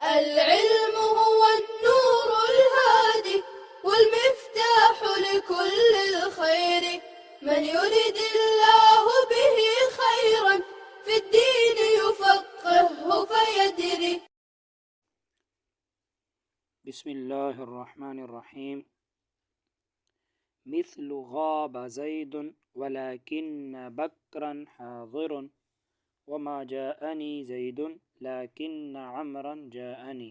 العلم هو النور الهادي والمفتاح لكل الخير، من يرد الله به خيرا في الدين يفقهه فيدري. بسم الله الرحمن الرحيم. مثل غاب زيد ولكن بكرا حاضر وما جاءني زيد لكن عمرا جاءني.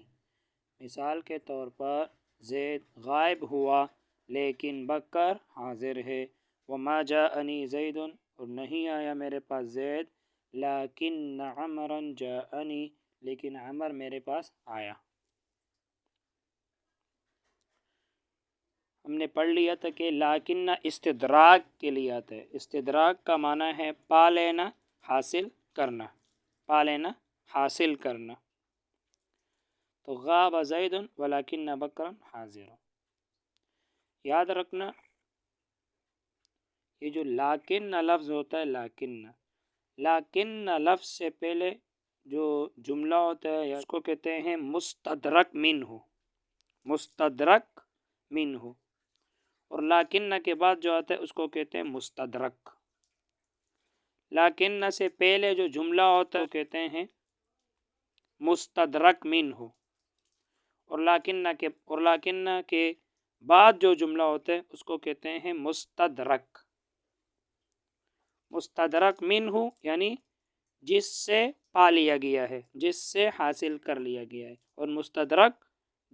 مثال کے طور پر زید غائب ہوا لیکن بکر حاضر ہے، وما جاءنی زید اور نہیں آیا میرے پاس زید، لیکن عمرا جاءنی لیکن عمر میرے پاس آیا۔ ہم نے پڑھ لیا تھا کہ لیکن استدراک کے لیے آتا ہے۔ استدراک کا معنی ہے پا لینا، حاصل کرنا، پا لینا، حاصل کرنا۔ تو غاب زید ولکن بکرا حاضر۔ یاد رکھنا یہ جو لیکن لفظ ہوتا ہے، لیکن لفظ سے پہلے جو جملہ ہوتا ہے اس کو کہتے ہیں مستدرک منہ، مستدرک منہ، اور لیکن کے بعد جو آتا ہے اس کو کہتے ہیں مستدرک۔ لیکن سے پہلے جو جملہ ہوتا ہے وہ کہتے ہیں مستدرک منہ، اور لیکن کے بعد جو جملہ ہوتا ہے اس کو کہتے ہیں مستدرک۔ مستدرک منہ یعنی جس سے پا لیا گیا ہے، جس سے حاصل کر لیا گیا ہے، اور مستدرک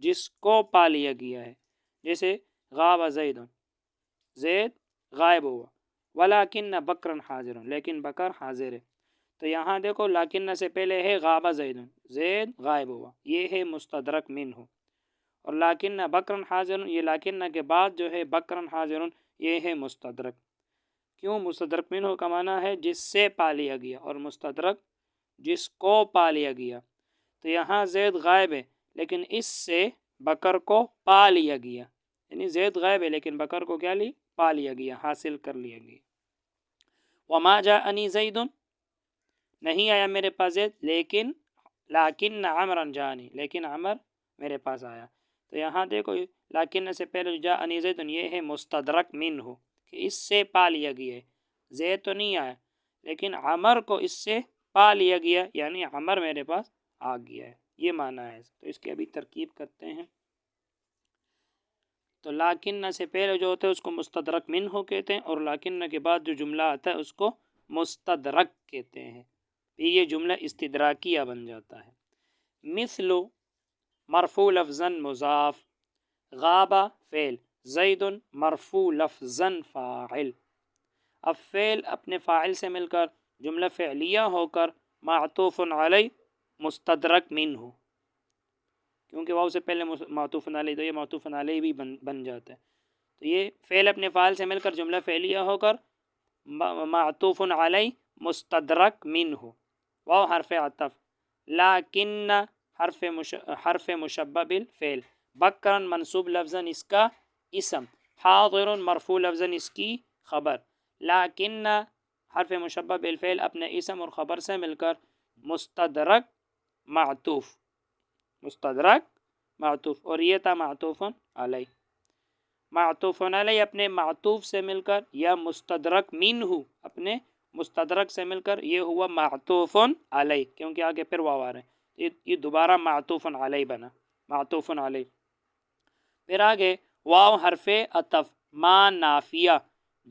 جس کو پا لیا گیا ہے۔ جیسے غاب زید، زید غائب ہوا، ولیکن بکر حاضر، لیکن بکر حاضر ہے۔ تو یہاں دیکھو لیکن سے پہلے ہے غاب زید، زید غائب ہوا، یہ ہے مستدرک منہ، اور لیکن بکر حاضر، یہ لیکن کے بعد جو ہے بکر حاضر، یہ ہے مستدرک۔ کیوں؟ مستدرک منہ کا معنی ہے جس سے پا لیا گیا، اور مستدرک جس کو پا لیا گیا۔ تو یہاں زید غائب ہے لیکن اس سے بکر کو پا لیا گیا، یعنی زید غائب ہے لیکن بکر کو کیا لی؟ پا لیا گیا، حاصل کر لیا گیا۔ وما جاءنی زید، نہیں آیا میرے پاس زید، لیکن عمرا جانی، لیکن عمر میرے پاس آیا۔ تو یہاں دیکھو لیکن سے پہلے جاءنی زید، یہ ہے مستدرک منہ کہ اس سے پا لیا گیا ہے۔ زید تو نہیں آیا لیکن عمر کو اس سے پا لیا گیا، یعنی عمر میرے پاس آ گیا ہے، یہ معنی ہے۔ تو اس کی ابھی ترکیب کرتے ہیں۔ تو لیکن سے پہلے جو ہوتا ہے اس کو مستدرک منہ کہتے ہیں، اور لیکن کے بعد جو جملہ آتا ہے اس کو مستدرک کہتے ہیں، پھر یہ جملہ استدراکیہ بن جاتا ہے۔ مثل مرفوع لفظا مضاف، غاب فعل، زید مرفوع لفظا فاعل۔ اب فعل اپنے فاعل سے مل کر جملہ فعلیہ ہو کر معطوف علی مستدرک منہ، کیونکہ واو سے پہلے معطوف علی، تو یہ معطوف علی بھی بن جاتا ہے۔ تو یہ فعل اپنے فاعل سے مل کر جملہ فعلیہ ہو کر معطوف علی مستدرک منہ، واو حرف عطف، لیکن حرف مشبہ بالفعل، بکرن منصوب لفظاً اس کا اسم، حاضر مرفوع لفظاً اس کی خبر۔ لیکن حرف مشبہ بالفعل اپنے اسم اور خبر سے مل کر مستدرک معطوف، مستدرک معطوف، اور یہ تھا معطوف علی۔ معطوف علی اپنے معطوف سے مل کر، یا مستدرک منہ اپنے مستدرک سے مل کر، یہ ہوا معطوف علی، کیونکہ آگے پھر واو آ رہے ہیں، یہ دوبارہ معطوف علی بنا، معطوف علی۔ پھر آگے واو حرف عطف، ما نافیہ،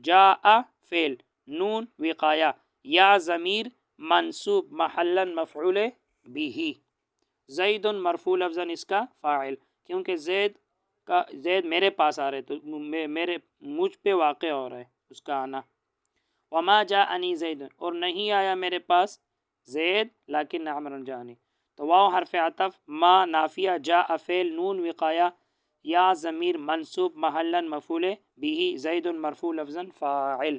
جاء فعل، نون وقایہ، یا ضمیر منصوب محلا مفعول بھی، زید مرفوع لفظاً اس کا فاعل، کیونکہ زید میرے پاس آ رہے تو مجھ پہ واقع ہو رہا ہے اس کا آنا۔ وما جاءنی زید، اور نہیں آیا میرے پاس زید لیکن عمرا جانی۔ تو واو حرف عطف، ما نافیہ، جاء فعل، نون وقایہ، یا ضمیر منصوب محلا مفعول بھی، زید مرفوع لفظاً فاعل۔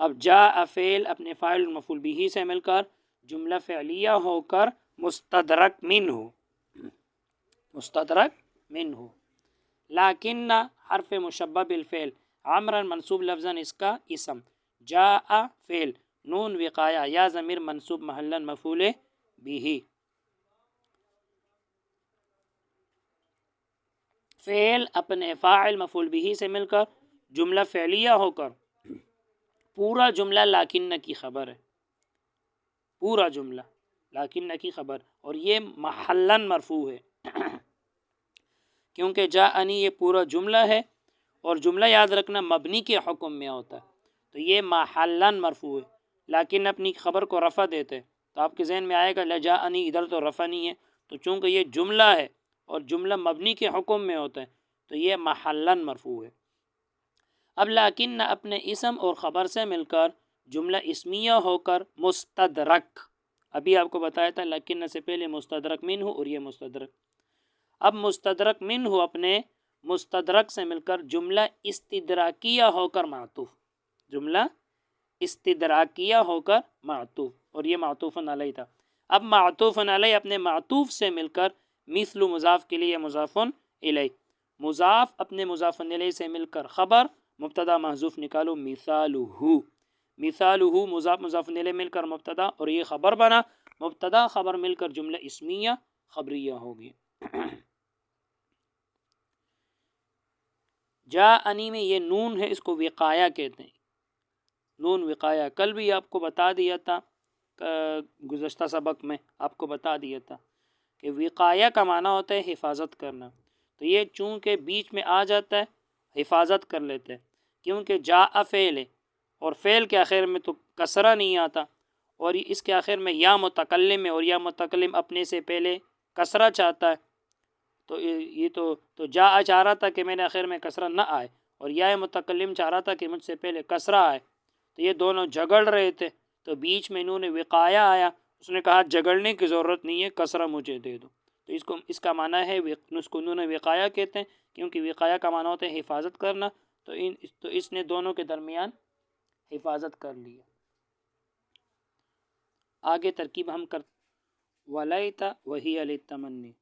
اب جاء فعل اپنے فاعل مفعول بھی سے مل کر جملہ فعلیہ ہو کر مستدرک منہ، مستدرک منہ۔ لیکن حرف مشبہ بالفعل، عمرا منصوب لفظاً اس کا اسم، جاء فعل، نون وقایہ، یا ضمیر منصوب محلا مفعول بھی۔ فعل اپنے فاعل مفعول بھی سے مل کر جملہ فعلیہ ہو کر پورا جملہ لاکن کی خبر ہے، پورا جملہ لاکن کی خبر، اور یہ محلن مرفوع ہے کیونکہ جاءنی یہ پورا جملہ ہے، اور جملہ یاد رکھنا مبنی کے حکم میں ہوتا ہے، تو یہ محلن مرفوع ہے، لیکن اپنی خبر کو رفع دیتے، تو آپ کے ذہن میں آئے گا لجاءنی، ادھر تو رفع نہیں ہے، تو چونکہ یہ جملہ ہے اور جملہ مبنی کے حکم میں ہوتا ہے تو یہ محلن مرفوع ہے۔ اب لیکن اپنے اسم اور خبر سے مل کر جملہ اسمیہ ہو کر مستدرک، ابھی آپ کو بتایا تھا لیکن سے پہلے مستدرک منہ اور یہ مستدرک، اب مستدرک منہ اپنے مستدرک سے مل کر جملہ استدراکیہ ہو کر معطوف، جملہ استدراکیہ ہو کر معطوف، اور یہ معطوف علیہ تھا۔ اب معطوف علیہ اپنے معطوف سے مل کر مثل مضاف کے لیے مضاف الیہ، مضاف اپنے مضاف الیہ سے مل کر خبر مبتدا محذوف نکالو مثالہ، مثالہ مضاف مضاف الیہ مل کر مبتدا اور یہ خبر بنا، مبتدا خبر مل کر جملہ اسمیہ خبریہ ہوگی۔ جاءنی میں یہ نون ہے، اس کو وقایہ کہتے ہیں، نون وقایہ، کل بھی آپ کو بتا دیا تھا، گزشتہ سبق میں آپ کو بتا دیا تھا کہ وقایہ کا معنی ہوتا ہے حفاظت کرنا، تو یہ چونکہ بیچ میں آ جاتا ہے حفاظت کر لیتے ہیں، کیونکہ جاء فعل ہے اور فعل کے آخر میں تو کسرہ نہیں آتا، اور اس کے آخر میں یا متکلم ہے اور یا متکلم اپنے سے پہلے کسرہ چاہتا ہے، تو یہ تو جاء چاہ رہا تھا کہ میرے آخر میں کسرہ نہ آئے، اور یا متکلم چاہ رہا تھا کہ مجھ سے پہلے کسرہ آئے، تو یہ دونوں جھگڑ رہے تھے، تو بیچ میں انہوں نے وقایہ آیا، اس نے کہا جھگڑنے کی ضرورت نہیں ہے، کسرہ مجھے دے دو، تو اس کا معنی ہے اس کو انہوں نے وقایہ کہتے ہیں، کیونکہ وقایہ کا معنی ہوتا ہے حفاظت کرنا، تو اس نے دونوں کے درمیان حفاظت کر لیا۔ آگے ترکیب ہم کر ولیت وہی للتمنی،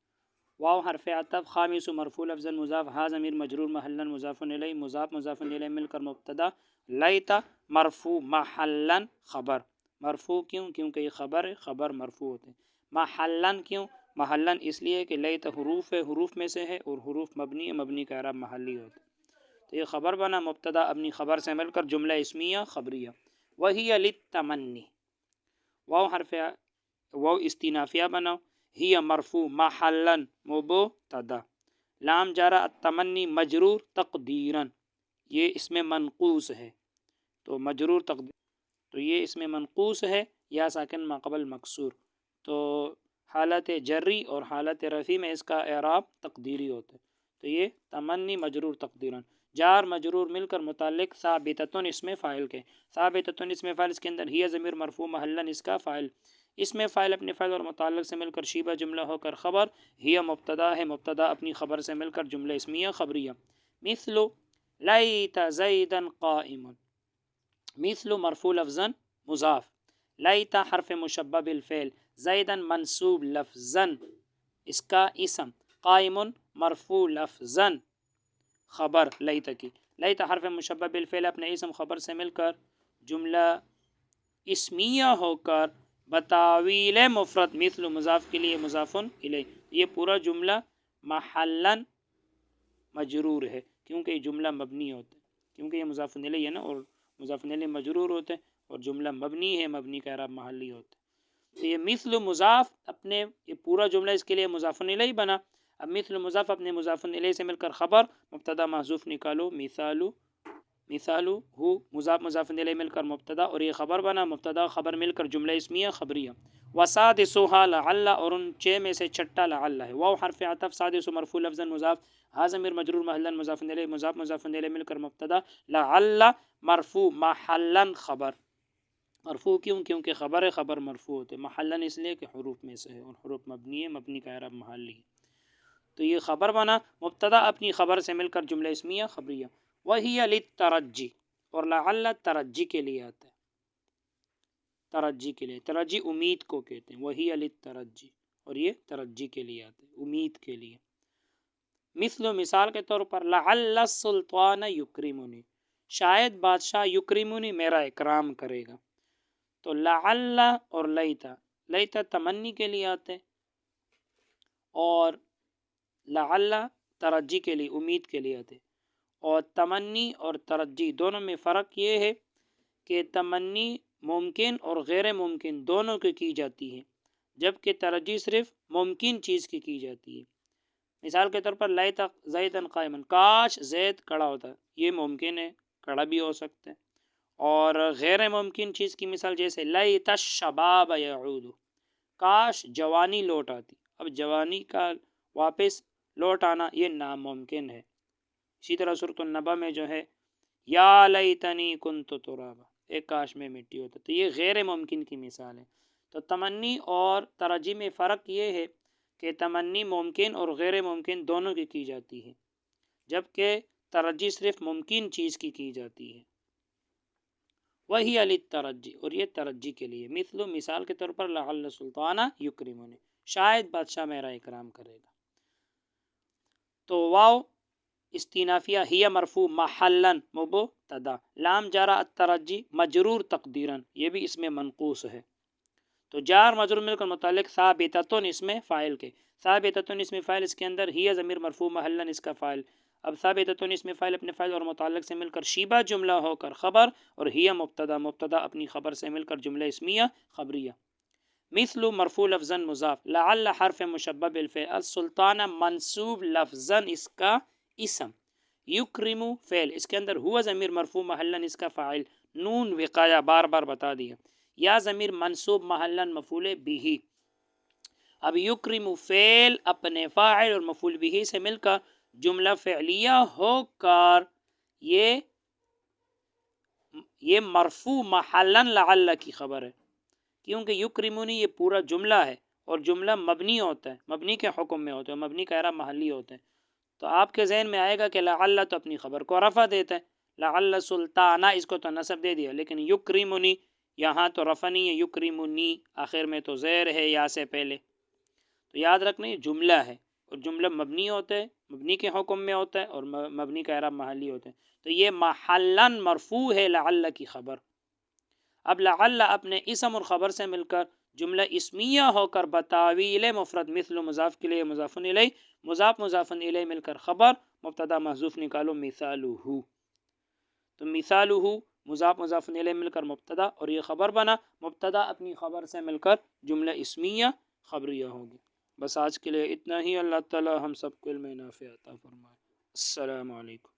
واو حرف عطف، خامس مرفوع لفظا مضاف، ہا ضمیر مجرور محلا مضاف الیہ، مضاف مضاف الیہ مل کر مبتدا، لیت مرفوع محلا خبر، مرفوع کیوں؟ کیونکہ یہ خبر ہے، خبر مرفوع ہوتے ہیں۔ محلا کیوں؟ محلا اس لیے کہ لیت حروف ہے، حروف میں سے ہے، اور حروف مبنی ہے، مبنی کا اعراب محلی ہوتا ہے، تو یہ خبر بنا، مبتدا اپنی خبر سے مل کر جملہ اسمیہ خبریہ۔ وہی للتمنی، واو حرف واو استینافیہ بناؤ، ہی مرفوع محلا مبتدا، لام جارہ التمنی مجرور تقدیرا، یہ اس میں منقوص ہے، تو مجرور تقدیر، تو یہ اس میں منقوص ہے، یا ساکن ما قبل مکسور، تو حالت جری اور حالت رفع میں اس کا اعراب تقدیری ہوتا ہے، تو یہ تمنی مجرور تقدیرا، جار مجرور مل کر متعلق ثابتتن اس میں فاعل کے، ثابتتن اس میں فاعل، اس کے اندر ہی ضمیر مرفوع محلا اس کا فاعل، اس میں فاعل اپنے فاعل اور متعلق سے مل کر شیبہ جملہ ہو کر خبر، ہی مبتدا ہے، مبتدا اپنی خبر سے مل کر جملہ اسمیہ خبریہ۔ مثل لیت زیدا قائم، مثل مرفوع لفظا مضاف، لیت حرف مشبہ بالفعل، زیدا منصوب لفظا اس کا اسم، قائم مرفوع لفظا خبر لیت کی، لیت حرف مشبہ بالفعل اپنے اسم خبر سے مل کر جملہ اسمیہ ہو کر بتاویل مفرد، مثل مضاف کے لیے مضاف الیہ، یہ پورا جملہ محلا مجرور ہے، کیونکہ یہ جملہ مبنی ہوتا ہے، کیونکہ یہ مضاف الیہ ہے نا، اور مضاف الیہ مجرور ہوتے ہیں، اور جملہ مبنی ہے، مبنی کا اعراب محلی ہوتا ہے، تو یہ مثل مضاف اپنے یہ پورا جملہ اس کے لیے مضاف الیہ بنا، اب مثل مضاف اپنے مضاف الیہ سے مل کر خبر مبتدا محذوف نکالو، مثال ہو مضاف مضاف الیہ مل کر مبتدا اور یہ خبر بنا، مبتدا خبر مل کر جملہ اسمیہ خبریہ۔ وسادسها لعل، اور ان چھ میں سے چھٹا لعل ہے، واو حرف عطف، سادس مرفوع لفظا مضاف، ہا ضمیر مجرور محلا مضاف الیہ، مضاف مضاف الیہ مل کر مبتدا، لعل مرفوع محلا خبر، مرفوع کیوں؟ کیونکہ خبر ہے، خبر مرفوع ہوتے، محلا اس لیے کہ حروف میں سے ہے، اور حروف مبنی ہے، مبنی کا اعراب محلی، تو یہ خبر بنا، مبتدا اپنی خبر سے مل کر جملہ اسمیہ خبریہ۔ وہی للترجی، اور لعل ترجی کے لیے آتا ہے، ترجی کے لیے، ترجی امید کو کہتے ہیں، وہی للترجی، اور یہ ترجی کے لیے آتا ہے، امید کے لیے۔ مثل مثال کے طور پر لعل السلطان یکرمنی، شاید بادشاہ یکرمنی میرا اکرام کرے گا، تو لعل اور لیتا، لیتا تمنی کے لیے آتے، اور لعل ترجی کے لیے، امید کے لیے آتے ہیں۔ اور تمنی اور ترجی دونوں میں فرق یہ ہے کہ تمنی ممکن اور غیر ممکن دونوں کی جاتی ہے، جبکہ ترجی صرف ممکن چیز کی جاتی ہے۔ مثال کے طور پر لیت زیدن قائما، کاش زید کھڑا ہوتا، یہ ممکن ہے، کھڑا بھی ہو سکتا ہے۔ اور غیر ممکن چیز کی مثال جیسے لیت الشباب یعود، کاش جوانی لوٹ آتی۔ اب جوانی کا واپس لوٹ آنا یہ ناممکن ہے۔ اسی طرح سورۃ النبأ میں جو ہے یا لیتنی کنت ترابا، ایک کاش میں مٹی ہوتا، تو یہ غیر ممکن کی مثال ہے۔ تو تمنی اور ترجی میں فرق یہ ہے کہ تمنی ممکن اور غیر ممکن دونوں کی جاتی ہے، جبکہ ترجی صرف ممکن چیز کی جاتی ہے۔ وہی للترجی، اور یہ ترجی کے لیے، مثال کے طور پر لعل سلطانہ یکرمنی، شاید بادشاہ میرا اکرام کرے گا۔ تو واو استینافیہ ہی مرفوع محلاً مبتدا، لام جارا الترجی مجرور تقدیراً، یہ بھی اس میں منقوص ہے۔ تو جار مجرور مل کر متعلق ثابتۃ اس میں فاعل کے، ثابتۃ اس میں فاعل، اس کے اندر ہی ضمیر مرفوع محلاً اس کا فاعل۔ اب ثابتۃ اس میں فاعل اپنے فاعل اور متعلق سے مل کر شیبہ جملہ ہو کر خبر، اور ہی مبتدا اپنی خبر سے مل کر جملہ اسمیہ خبریہ۔ مثل مرفوع لفظاً مضاف، لعل حرف مشبہ بالفعل، السلطان منصوب لفظاً اس کا اسم، یکرم فعل، اس کے اندر ہوا ضمیر مرفوع محلاً اس کا فاعل، نون وقایہ بار بار بتا دیا، یا ضمیر منصوب محلاً مفعول بھی۔ اب یکرم فعل اپنے فاعل اور مفعول بھی سے مل کر جملہ فعلیہ ہو کر یہ مرفوع محلاً لعل کی خبر ہے، کیونکہ یکرمنی یہ پورا جملہ ہے اور جملہ مبنی ہوتا ہے، مبنی کے حکم میں ہوتا ہے، مبنی کا اعراب محلی ہوتا ہے۔ تو آپ کے ذہن میں آئے گا کہ لعل تو اپنی خبر کو رفع دیتا ہے، لعل سلطانہ اس کو تو نصب دے دیا، لیکن یکرمنی یہاں تو رفع نہیں ہے، یکرمنی آخر میں تو زیر ہے یا سے پہلے۔ تو یاد رکھنا یہ جملہ ہے، اور جملہ مبنی ہوتا ہے، مبنی کے حکم میں ہوتا ہے، اور مبنی کا اعراب محلی ہوتا ہے۔ تو یہ محلاً مرفوع ہے لعل کی خبر۔ اب لعل اپنے اسم اور خبر سے مل کر جملہ اسمیہ ہو کر بتاویل مفرد، مثل مضاف کے لیے مضاف الیہ، مضاف الیہ مل کر خبر، مبتدا محذوف نکالو مثالہ، تو مثالہ مضاف الیہ مل کر مبتدا اور یہ خبر بنا، مبتدا اپنی خبر سے مل کر جملہ اسمیہ خبریہ ہوگی۔ بس آج کے لیے اتنا ہی، اللہ تعالی ہم سب کو علم نافع عطا فرمائے۔ السلام علیکم۔